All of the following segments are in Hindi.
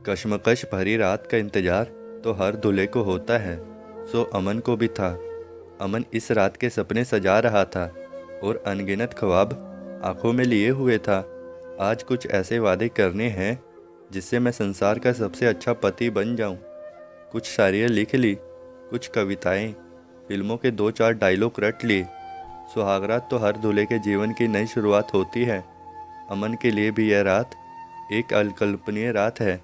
कश्मकश भरी रात का इंतजार तो हर दूल्हे को होता है, सो अमन को भी था। अमन इस रात के सपने सजा रहा था और अनगिनत ख्वाब आंखों में लिए हुए था। आज कुछ ऐसे वादे करने हैं जिससे मैं संसार का सबसे अच्छा पति बन जाऊं। कुछ शायरियाँ लिख ली, कुछ कविताएं, फिल्मों के दो चार डायलॉग रट लिए। सुहागरात तो हर दूल्हे के जीवन की नई शुरुआत होती है। अमन के लिए भी यह रात एक अकल्पनीय रात है।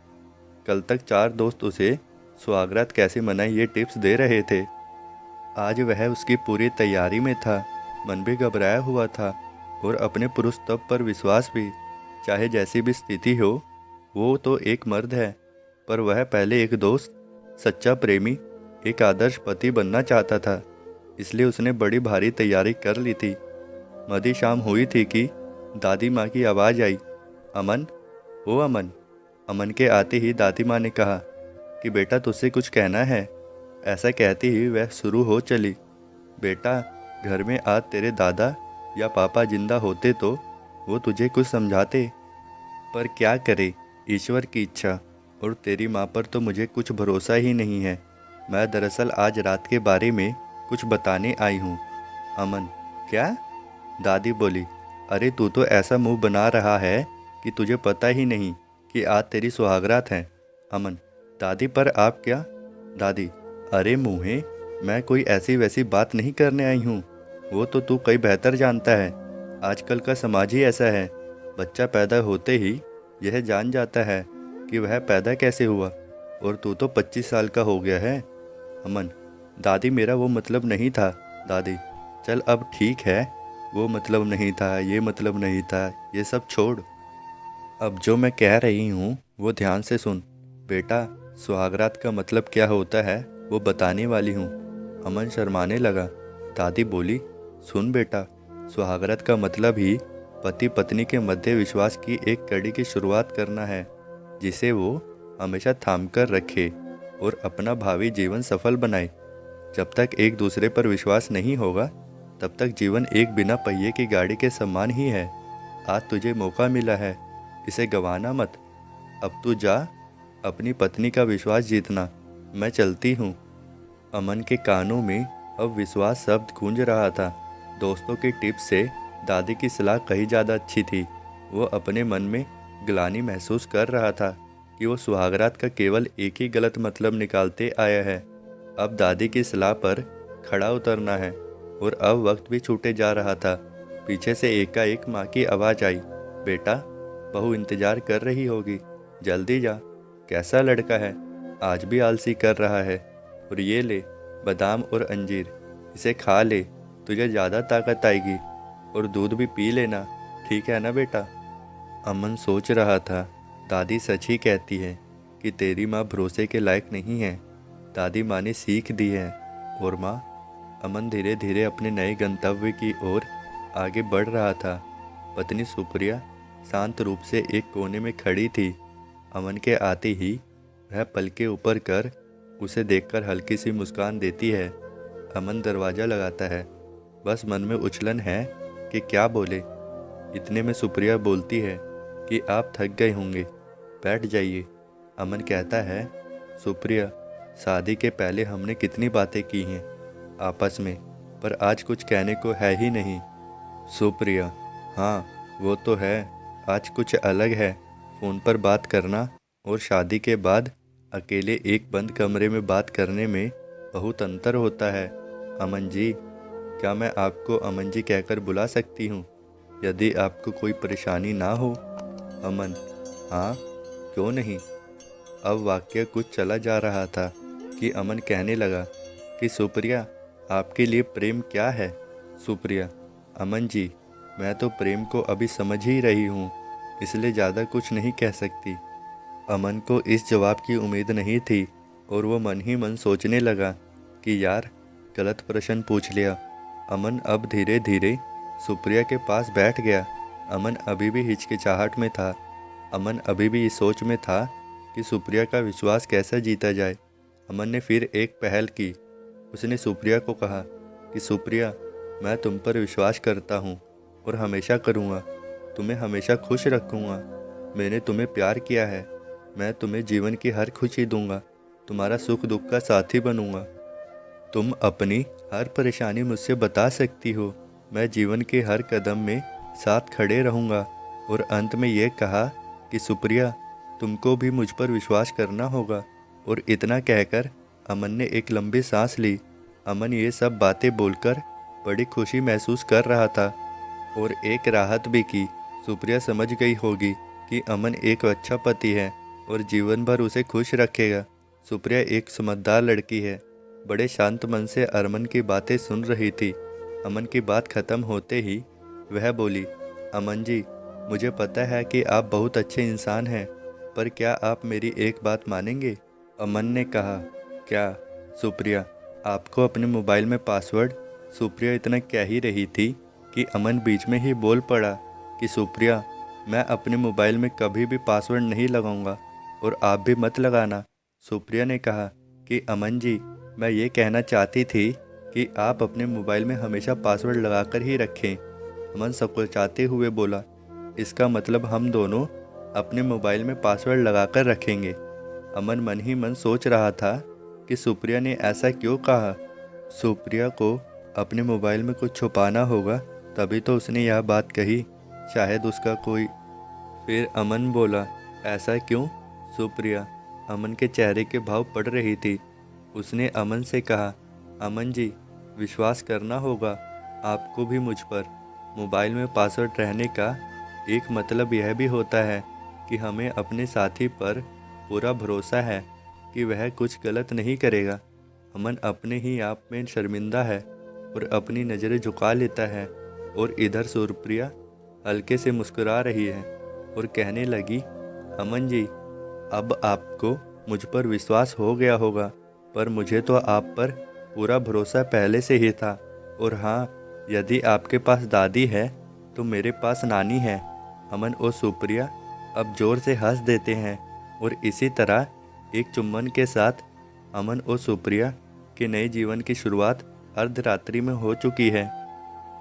कल तक चार दोस्त उसे सुहागरात कैसे मनाएं ये टिप्स दे रहे थे। आज वह उसकी पूरी तैयारी में था। मन भी घबराया हुआ था और अपने पुरुष तब पर विश्वास भी। चाहे जैसी भी स्थिति हो, वो तो एक मर्द है, पर वह पहले एक दोस्त, सच्चा प्रेमी, एक आदर्श पति बनना चाहता था। इसलिए उसने बड़ी भारी तैयारी कर ली थी। मधी शाम हुई थी कि दादी माँ की आवाज़ आई, अमन, ओ अमन। अमन के आते ही दादी माँ ने कहा कि बेटा तुझसे कुछ कहना है। ऐसा कहती ही वह शुरू हो चली, बेटा, घर में आज तेरे दादा या पापा जिंदा होते तो वो तुझे कुछ समझाते, पर क्या करे, ईश्वर की इच्छा। और तेरी माँ पर तो मुझे कुछ भरोसा ही नहीं है। मैं दरअसल आज रात के बारे में कुछ बताने आई हूँ। अमन, क्या? दादी बोली, अरे तू तो ऐसा मुंह बना रहा है कि तुझे पता ही नहीं कि आज तेरी सुहागरात है। अमन, दादी पर आप क्या? दादी, अरे मुँहे, मैं कोई ऐसी वैसी बात नहीं करने आई हूँ। वो तो तू कई बेहतर जानता है। आजकल का समाज ही ऐसा है। बच्चा पैदा होते ही यह जान जाता है कि वह पैदा कैसे हुआ, और तू तो 25 साल का हो गया है। अमन, दादी मेरा वो मतलब नहीं था। दादी, चल अब ठीक है, वो मतलब नहीं था, ये मतलब नहीं था, ये सब छोड़। अब जो मैं कह रही हूँ वो ध्यान से सुन। बेटा, सुहागरात का मतलब क्या होता है वो बताने वाली हूँ। अमन शर्माने लगा। दादी बोली, सुन बेटा, सुहागरात का मतलब ही पति पत्नी के मध्य विश्वास की एक कड़ी की शुरुआत करना है, जिसे वो हमेशा थाम कर रखे और अपना भावी जीवन सफल बनाए। जब तक एक दूसरे पर विश्वास नहीं होगा, तब तक जीवन एक बिना पहिए की गाड़ी के समान ही है। आज तुझे मौका मिला है, इसे गंवाना मत। अब तू जा, अपनी पत्नी का विश्वास जीतना। मैं चलती हूँ। अमन के कानों में अब विश्वास शब्द गूंज रहा था। दोस्तों के टिप्स से दादी की सलाह कहीं ज़्यादा अच्छी थी। वो अपने मन में ग्लानि महसूस कर रहा था कि वो सुहागरात का केवल एक ही गलत मतलब निकालते आया है। अब दादी की सलाह पर खड़ा उतरना है, और अब वक्त भी छूटे जा रहा था। पीछे से एकाएक माँ की आवाज़ आई, बेटा, बहू इंतजार कर रही होगी, जल्दी जा। कैसा लड़का है, आज भी आलसी कर रहा है। और ये ले, बादाम और अंजीर, इसे खा ले, तुझे ज़्यादा ताकत आएगी। और दूध भी पी लेना, ठीक है ना बेटा? अमन सोच रहा था, दादी सच ही कहती है कि तेरी माँ भरोसे के लायक नहीं है। दादी माँ ने सीख दी है। और माँ? अमन धीरे धीरे अपने नए गंतव्य की ओर आगे बढ़ रहा था। पत्नी सुप्रिया शांत रूप से एक कोने में खड़ी थी। अमन के आते ही वह पलके ऊपर कर उसे देखकर हल्की सी मुस्कान देती है। अमन दरवाज़ा लगाता है। बस मन में उछलन है कि क्या बोले। इतने में सुप्रिया बोलती है कि आप थक गए होंगे, बैठ जाइए। अमन कहता है, सुप्रिया, शादी के पहले हमने कितनी बातें की हैं आपस में, पर आज कुछ कहने को है ही नहीं। सुप्रिया, हाँ वो तो है, आज कुछ अलग है। फ़ोन पर बात करना और शादी के बाद अकेले एक बंद कमरे में बात करने में बहुत अंतर होता है। अमन जी, क्या मैं आपको अमन जी कहकर बुला सकती हूँ, यदि आपको कोई परेशानी ना हो? अमन, हाँ, क्यों नहीं। अब वाक्य कुछ चला जा रहा था कि अमन कहने लगा कि सुप्रिया, आपके लिए प्रेम क्या है? सुप्रिया, अमन जी, मैं तो प्रेम को अभी समझ ही रही हूँ, इसलिए ज़्यादा कुछ नहीं कह सकती। अमन को इस जवाब की उम्मीद नहीं थी, और वो मन ही मन सोचने लगा कि यार, गलत प्रश्न पूछ लिया। अमन अब धीरे धीरे सुप्रिया के पास बैठ गया। अमन अभी भी हिचकिचाहट में था। अमन अभी भी इस सोच में था कि सुप्रिया का विश्वास कैसे जीता जाए। अमन ने फिर एक पहल की। उसने सुप्रिया को कहा कि सुप्रिया, मैं तुम पर विश्वास करता हूँ और हमेशा करूँगा। तुम्हें हमेशा खुश रखूँगा। मैंने तुम्हें प्यार किया है, मैं तुम्हें जीवन की हर खुशी दूंगा, तुम्हारा सुख दुख का साथी बनूंगा। तुम अपनी हर परेशानी मुझसे बता सकती हो, मैं जीवन के हर कदम में साथ खड़े रहूंगा। और अंत में यह कहा कि सुप्रिया, तुमको भी मुझ पर विश्वास करना होगा। और इतना कहकर अमन ने एक लंबी सांस ली। अमन ये सब बातें बोलकर बड़ी खुशी महसूस कर रहा था और एक राहत भी की। सुप्रिया समझ गई होगी कि अमन एक अच्छा पति है और जीवन भर उसे खुश रखेगा। सुप्रिया एक समझदार लड़की है। बड़े शांत मन से अमन की बातें सुन रही थी। अमन की बात खत्म होते ही वह बोली, अमन जी, मुझे पता है कि आप बहुत अच्छे इंसान हैं, पर क्या आप मेरी एक बात मानेंगे? अमन ने कहा, क्या? सुप्रिया, आपको अपने मोबाइल में पासवर्ड? सुप्रिया इतना कह ही रही थी कि अमन बीच में ही बोल पड़ा कि सुप्रिया, मैं अपने मोबाइल में कभी भी पासवर्ड नहीं लगाऊंगा और आप भी मत लगाना। सुप्रिया ने कहा कि अमन जी, मैं ये कहना चाहती थी कि आप अपने मोबाइल में हमेशा पासवर्ड लगाकर ही रखें। अमन सकुचाते हुए बोला, इसका मतलब हम दोनों अपने मोबाइल में पासवर्ड लगाकर रखेंगे। अमन मन ही मन सोच रहा था कि सुप्रिया ने ऐसा क्यों कहा। सुप्रिया को अपने मोबाइल में कुछ छुपाना होगा, तभी तो उसने यह बात कही। शायद उसका कोई। फिर अमन बोला, ऐसा क्यों? सुप्रिया अमन के चेहरे के भाव पढ़ रही थी। उसने अमन से कहा, अमन जी, विश्वास करना होगा आपको भी मुझ पर। मोबाइल में पासवर्ड रहने का एक मतलब यह भी होता है कि हमें अपने साथी पर पूरा भरोसा है कि वह कुछ गलत नहीं करेगा। अमन अपने ही आप में शर्मिंदा है और अपनी नज़रें झुका लेता है। और इधर सुप्रिया हल्के से मुस्कुरा रही है और कहने लगी, अमन जी, अब आपको मुझ पर विश्वास हो गया होगा, पर मुझे तो आप पर पूरा भरोसा पहले से ही था। और हाँ, यदि आपके पास दादी है तो मेरे पास नानी है। अमन और सुप्रिया अब जोर से हंस देते हैं और इसी तरह एक चुम्बन के साथ अमन और सुप्रिया के नए जीवन की शुरुआत अर्धरात्रि में हो चुकी है।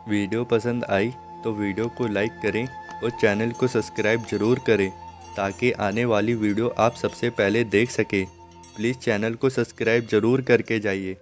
वीडियो पसंद आई तो वीडियो को लाइक करें और चैनल को सब्सक्राइब जरूर करें ताकि आने वाली वीडियो आप सबसे पहले देख सकें। प्लीज़ चैनल को सब्सक्राइब जरूर करके जाइए।